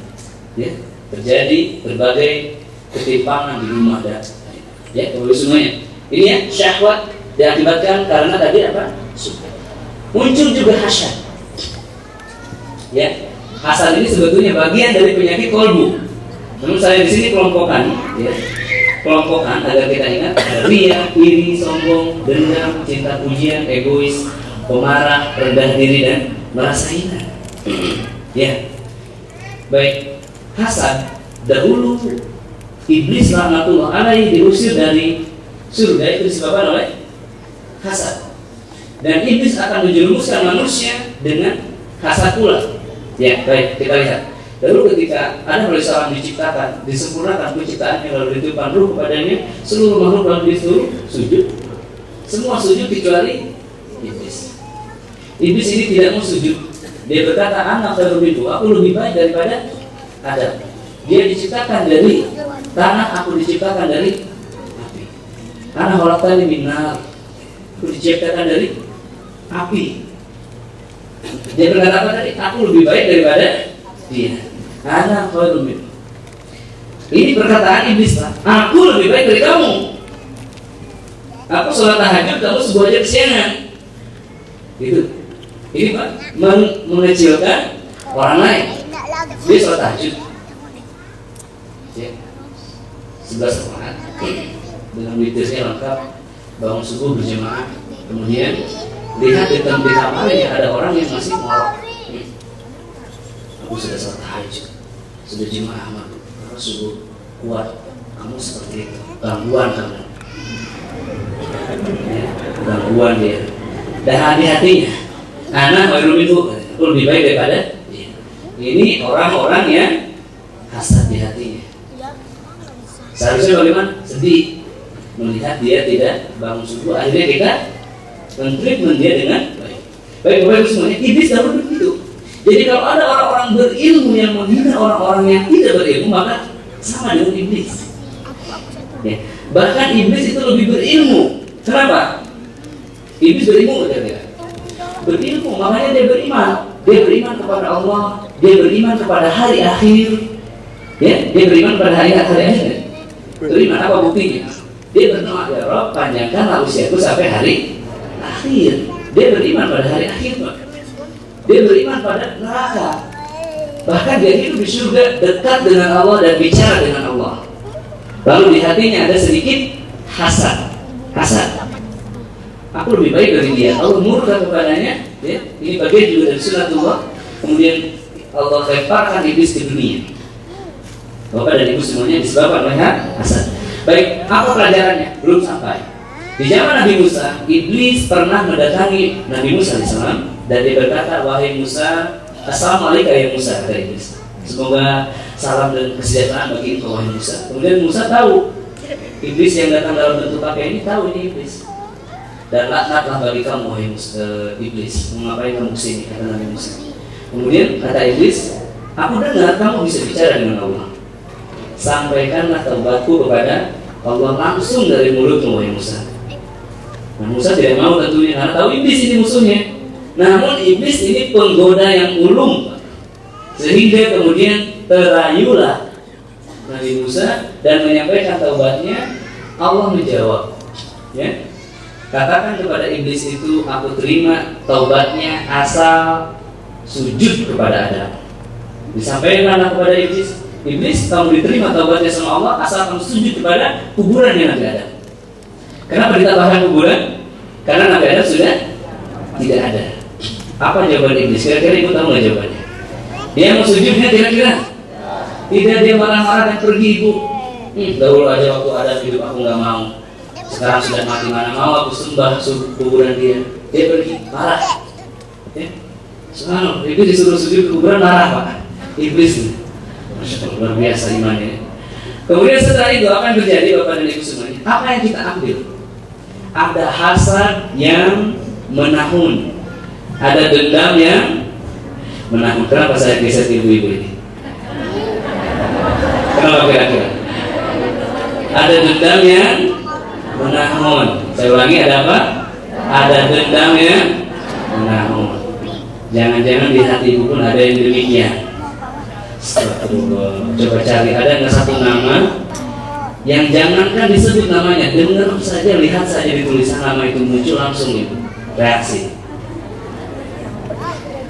[SPEAKER 1] Ya, terjadi berbagai ketimpangan di rumah dan ya, semuanya. Ini ya, syahwat diakibatkan karena tadi apa? Muncul juga hasad. Ya, hasad ini sebetulnya bagian dari penyakit kolbu. Namun saya di sini kelompokan, ya, kelompokan agar kita ingat: ria, iri, sombong, dendam, cinta pujian, egois, pemarah, rendah diri dan merasa hina. Ya, baik. Hasad dahulu iblis laknatullah alaihi diusir dari surga itu disebabkan oleh hasad, dan iblis akan menjerumuskan manusia dengan hasad pula. Ya, baik, kita lihat. Lalu ketika Adam alaihissalam diciptakan, disempurnakan penciptaannya, lalu ditiupkan ruh kepadanya, seluruh makhluk lalu disuruh sujud. Semua sujud kecuali iblis. Iblis ini tidak mau sujud. Dia berkata, anak terlebih aku lebih baik daripada Adam. Dia diciptakan dari tanah, aku diciptakan dari api. Ana khalaqtani min nar, aku diciptakan dari api. Dia berkata apa tadi? Aku lebih baik daripada dia. Ana khairun min. Ini perkataan iblis, Pak. Aku lebih baik dari kamu. Aku sholat tahajud, kamu sebuah aja kesiangan. Gitu. Ini Pak, mengecilkan orang lain. Dia sholat tahajud, ya, 11 rakaat dengan witirnya lengkap, bangun subuh berjemaah, kemudian lihat di kamarnya ada orang yang masih ngorok. Aku sudah sholat tahajud, sudah jemaah, kalau subuh kuat, kamu seperti itu, gangguan kamu, ya, gangguan dia. Dan hati-hatinya, anak itu lebih baik daripada dia. Ini orang-orang yang hasad di hatinya. Seharusnya bagaimana? Sedih melihat dia tidak bangun subuh. Akhirnya kita men-treatment dia dengan baik. Baik, Bapak-Ibu semuanya, iblis dapat begitu. Jadi kalau ada orang-orang berilmu yang menghina orang-orang yang tidak berilmu, maka sama dengan iblis. Ya. Bahkan iblis itu lebih berilmu. Kenapa? Iblis berilmu betul-betul. Berilmu, makanya dia beriman. Dia beriman kepada Allah, dia beriman kepada hari akhir. Ya, dia beriman kepada hari akhir. Beriman apa buktinya? Dia berdoa, ya Rabb, panjangkanlah usiaku sampai hari akhir. Dia beriman pada hari akhir, Pak. Dia beriman pada neraka. Bahkan dia hidup di surga, dekat dengan Allah dan bicara dengan Allah. Lalu di hatinya ada sedikit hasad. Hasad. Aku lebih baik dari dia. Allah murka kepadanya. Ya, ini bagian juga dari sunatullah. Kemudian Allah lemparkan iblis ke dunia. Bapak dan Ibu semuanya disebabkan oleh hasad. Baik, apa pelajarannya? Belum sampai. Di zaman Nabi Musa, iblis pernah mendatangi Nabi Musa alaihissalam dan dia berkata, wahai Musa, assalamualaikum ya Musa, kata iblis. Semoga salam dan kesejahteraan bagi engkau wahai Musa. Kemudian Musa tahu iblis yang datang dalam bentuk pakai ini, tahu ini iblis. Dan laknatlah bagi kamu wahai iblis, mengapain kamu kesini, kata Nabi Musa. Kemudian kata iblis, aku dengar kamu bisa bicara dengan Allah. Sampaikanlah taubatku kepada Allah langsung dari mulutmu wahai Musa. Nah, Musa tidak mau tentunya karena tahu iblis ini musuhnya. Namun iblis ini penggoda yang ulung, sehingga kemudian terayulah Nabi Musa dan menyampaikan taubatnya. Allah menjawab, ya, katakan kepada iblis itu, aku terima taubatnya asal sujud kepada Adam. Disampaikan kepada iblis, iblis, kamu diterima taubatnya sama Allah asal kamu sujud kepada kuburan yang Nabi Adam. Kenapa ditambahkan kuburan? Karena Nabi Adam sudah tidak ada. Apa jawaban iblis? Kira-kira ibu tahu nggak jawabannya? Dia mau sujudnya kira-kira? Tidak, dia marah-marah dan pergi ibu. Dahulu aja waktu ada hidup aku nggak mau. Sekarang sudah mati, mana mau aku sembah kuburan dia. Dia pergi, marah. Ya. Subhanallah, iblis disuruh sujud ke kuburan, marah pak. Iblis, Masya Allah, luar biasa imannya. Kemudian setelah itu apa yang terjadi Bapak dan Ibu semuanya? Apa yang kita ambil? Ada hasad yang menahun, ada dendam yang menahun. Kenapa saya geser ibu-ibu ini? Kenapa kira-kira? Ada dendam yang menahun. Saya ulangi, ada apa? Ada dendam yang menahun. Jangan-jangan di hati ibu pun ada yang demikian. Astagfirullah. Coba cari, ada nggak satu nama yang jangankan disebut namanya, dengar saja, lihat saja di tulisan nama itu muncul langsung itu reaksi.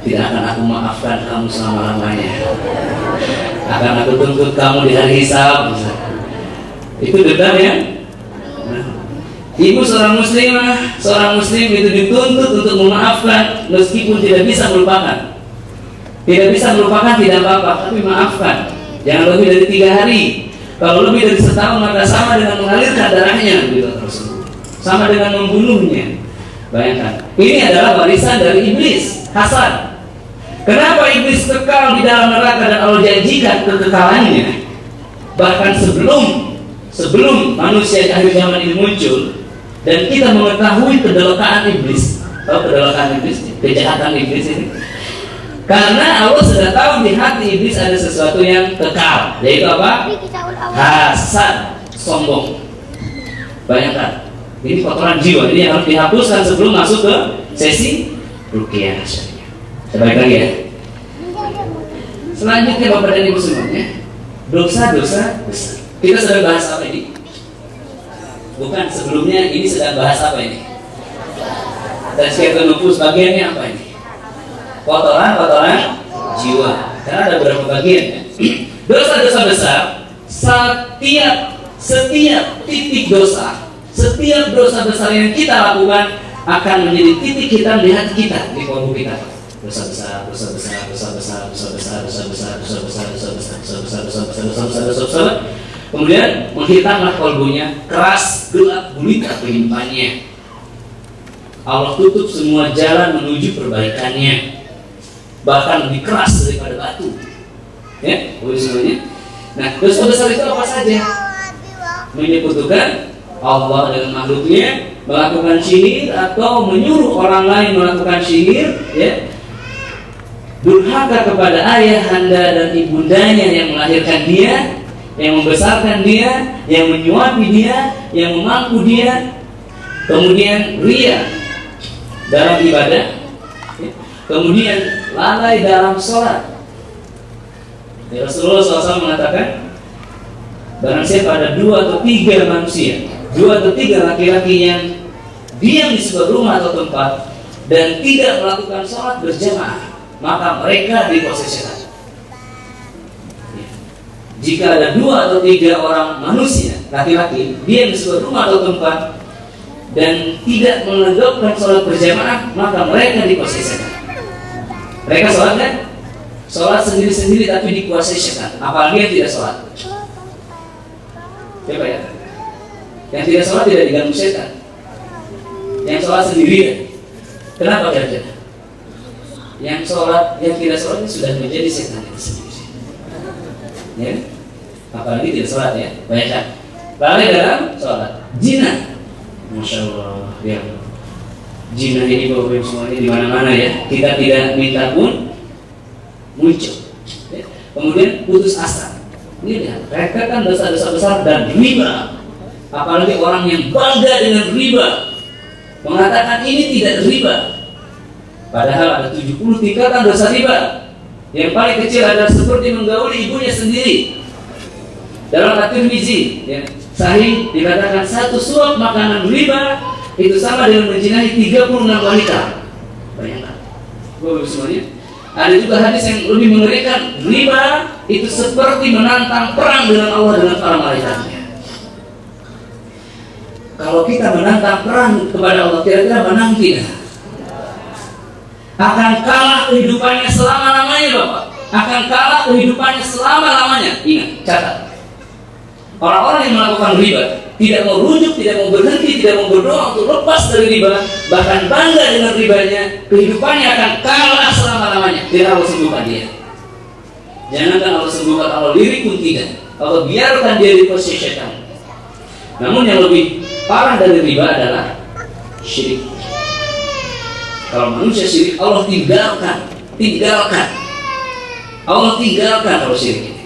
[SPEAKER 1] Tidak akan aku maafkan kamu selama-lamanya. Akan aku tuntut kamu di hari hisab. Itu dendam ya. Ibu seorang muslimah, seorang muslim itu dituntut untuk memaafkan meskipun tidak bisa melupakan. Tidak bisa melupakan tidak apa-apa, tapi maafkan. Jangan lebih dari 3 hari. Kalau lebih dari setahun maka sama dengan mengalirkan darahnya, gitu Rasul. Sama dengan membunuhnya. Bayangkan, ini adalah warisan dari iblis, hasad. Kenapa iblis kekal di dalam neraka dan Allah janjikan kekekalannya? Bahkan sebelum manusia di akhir zaman ini muncul dan kita mengetahui kedelakaan iblis. Tahu kedelakaan iblis, kejahatan iblis ini? Karena Allah sudah tahu di hati iblis ada sesuatu yang kekal, yaitu apa? Hasad, sombong. Bayangkan, ini kotoran jiwa, ini yang harus dihapuskan sebelum masuk ke sesi ruqyah. Saya balik lagi ya. Selanjutnya Bapak dan Ibu semuanya, dosa-dosa besar. Kita sedang bahas apa ini? Bukan, sebelumnya ini sedang bahas apa ini? Tazkiyatun nufus, bagiannya apa ini? Kotoran jiwa. Karena ada beberapa bagian ya. Dosa-dosa besar, setiap titik dosa, setiap dosa besar yang kita lakukan akan menjadi titik hitam di hati kita, di kolbu kita. Dosa besar, kemudian menghitamlah kolbunya, keras, gelap, gulita kehidupannya. Allah tutup semua jalan menuju perbaikannya, bahkan lebih keras daripada batu. Ya, semuanya. Nah, dosa besar itu apa saja? Menyekutukan Allah dengan makhluknya, melakukan syirik atau menyuruh orang lain melakukan syirik, ya. Durhaka kepada ayah, anda dan ibundanya yang melahirkan dia, yang membesarkan dia, yang menyuapi dia, yang memangku dia. Kemudian riya dalam ibadah, kemudian lalai dalam sholat. Rasulullah SAW mengatakan, barang siapa ada 2 atau 3 manusia, 2 atau 3 laki-laki yang diam di sebuah rumah atau tempat dan tidak melakukan sholat berjamaah, maka mereka dikuasai setan. Jika ada 2 atau 3 orang manusia, laki-laki, diam di sebuah rumah atau tempat dan tidak menegakkan sholat berjamaah, maka mereka dikuasai setan. Mereka sholat kan? Sholat sendiri-sendiri tapi dikuasai setan. Apalagi yang tidak sholat. Coba ya. Yang tidak sholat tidak diganggu setan. Yang sholat sendirian. Kenapa kira-kira? Yang sholat, yang tidak sholat sudah menjadi setan itu sendiri. Ya? Apalagi tidak sholat ya, bayangkan. Lalai dalam sholat, zina. Masya Allah, ya. Zina ini bapak ibu semuanya di mana-mana ya. Kita tidak minta pun muncul. Ya. Kemudian putus asa. Ini lihat, mereka kan dosa-dosa besar dan riba. Apalagi orang yang bangga dengan riba, mengatakan ini tidak riba. Padahal ada 70 tingkatan dosa riba. Yang paling kecil adalah seperti menggauli ibunya sendiri. Dalam At-Tirmizi, ya, Sahih dikatakan satu suap makanan riba itu sama dengan menjinahi 36 wanita. Bayangkan, bapak semuanya. Ada juga hadis yang lebih mengerikan, riba itu seperti menantang perang dengan Allah dengan para malaikatnya. Kalau kita menantang perang kepada Allah, kira-kira menang tidak? Akan kalah kehidupannya selama-lamanya, Bapak. Akan kalah kehidupannya selama-lamanya. Ingat, catat. Orang-orang yang melakukan riba tidak mau rujuk, tidak mau berhenti, tidak mau berdoa untuk lepas dari riba, bahkan bangga dengan ribanya, kehidupannya akan kalah selama-lamanya. Tidak Allah sembuhkan dia. Jangankan Allah sembuhkan, Allah lirik pun tidak. Allah biarkan dia dikuasai syaitan. Namun yang lebih parah dari riba adalah syirik. Kalau manusia syirik, Allah tinggalkan. Allah tinggalkan kalau syirik ini.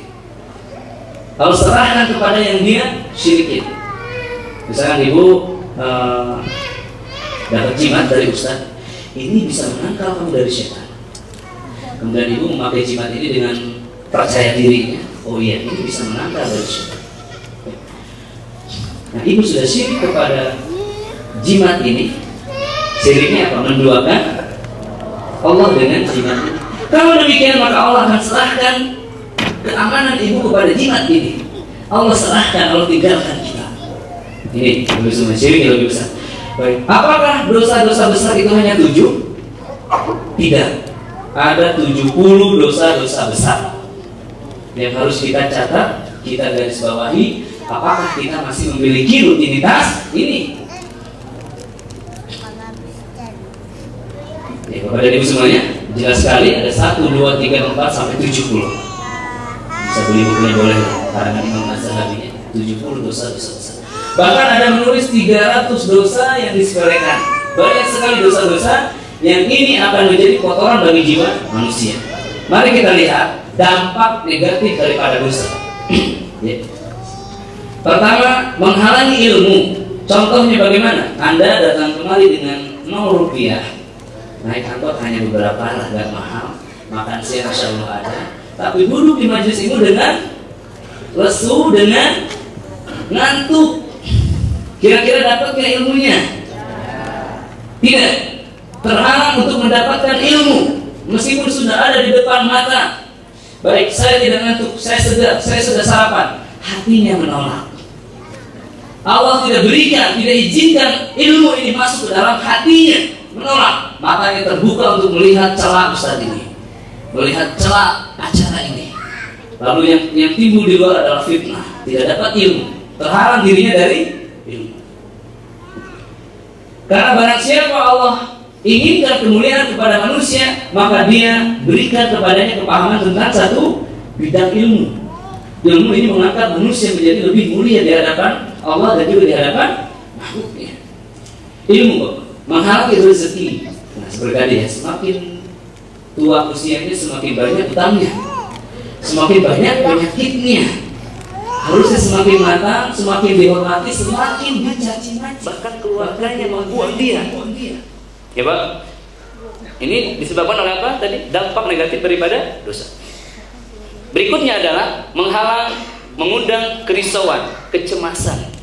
[SPEAKER 1] Allah serahkan kepada yang dia syirikin. Misalkan ibu dapat jimat dari ustaz, ini bisa menangkal kamu dari setan. Kemudian ibu memakai jimat ini dengan percaya dirinya, oh iya ini bisa menangkal dari setan. Nah ibu sudah syirik kepada jimat ini. Syiriknya apa? Menduakan Allah dengan jimat ini. Kalau demikian maka Allah akan serahkan keamanan ibu kepada jimat ini. Allah serahkan, Allah tinggalkan kita. Ini lebih besar, syirik lebih besar. Baik. Apakah dosa-dosa besar itu hanya 7? Tidak. Ada 70 dosa-dosa besar yang harus kita catat, kita garis bawahi. Apakah kita masih memiliki rutinitas ini? Ya, kepada ibu semuanya, jelas sekali ada 1, 2, 3, 4 sampai 70. Bisa beli bukunya boleh, karena Imam Az-Zahabi 70 dosa-dosa besar. Bahkan ada menulis 300 dosa yang disepelekan. Banyak sekali dosa-dosa yang ini akan menjadi kotoran bagi jiwa manusia. Mari kita lihat dampak negatif daripada dosa. Ya. Pertama, menghalangi ilmu. Contohnya bagaimana? Anda datang kemari dengan 0 rupiah. Naik angkot hanya beberapa lah, gak mahal. Makan siang Masya Allah ada. Tapi duduk di majelis ilmu dengan lesu, dengan ngantuk. Kira-kira dapatnya ilmunya? Tidak. Terhalang untuk mendapatkan ilmu meskipun sudah ada di depan mata. Baik, saya tidak ngantuk, saya segar, saya sudah sarapan. Hatinya menolak. Allah tidak berikan, tidak izinkan ilmu ini masuk ke dalam hatinya. Menolak. Matanya terbuka untuk melihat celah Ustaz ini, melihat celah acara ini. Lalu yang timbul di luar adalah fitnah. Tidak dapat ilmu, terhalang dirinya dari ilmu. Karena barang siapa Allah inginkan kemuliaan kepada manusia, maka dia berikan kepadanya kepahaman tentang satu bidang ilmu. Ilmu ini mengangkat manusia menjadi lebih mulia di hadapan Allah dan juga di hadapan makhluknya. Ilmu menghalangi rezeki. Nah, seperti tadi ya, semakin tua usianya semakin banyak utangnya, semakin banyak penyakitnya. Harusnya semakin matang, semakin dihormati, semakin dicaci maki, bahkan keluarganya membuang dia. Ya Pak, ini disebabkan oleh apa tadi? Dampak negatif daripada dosa. Berikutnya adalah menghalang, mengundang kerisauan, kecemasan,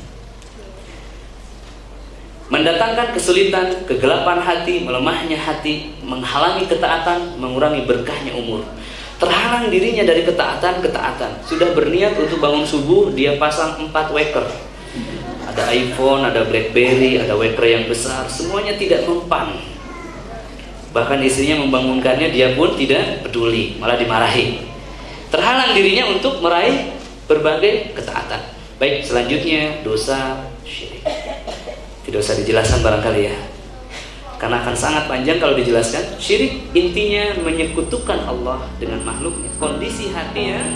[SPEAKER 1] mendatangkan kesulitan, kegelapan hati, melemahnya hati, menghalangi ketaatan, mengurangi berkahnya umur. Terhalang dirinya dari ketaatan. Sudah berniat untuk bangun subuh, dia pasang 4 waker. Ada iPhone, ada BlackBerry, ada waker yang besar, semuanya tidak mempan. Bahkan istrinya membangunkannya, dia pun tidak peduli, malah dimarahi. Terhalang dirinya untuk meraih berbagai ketaatan. Baik, selanjutnya dosa syirik. Tidak usah dijelaskan barangkali ya. karena akan sangat panjang kalau dijelaskan. Syirik intinya menyekutukan Allah dengan makhluknya. Kondisi hati yang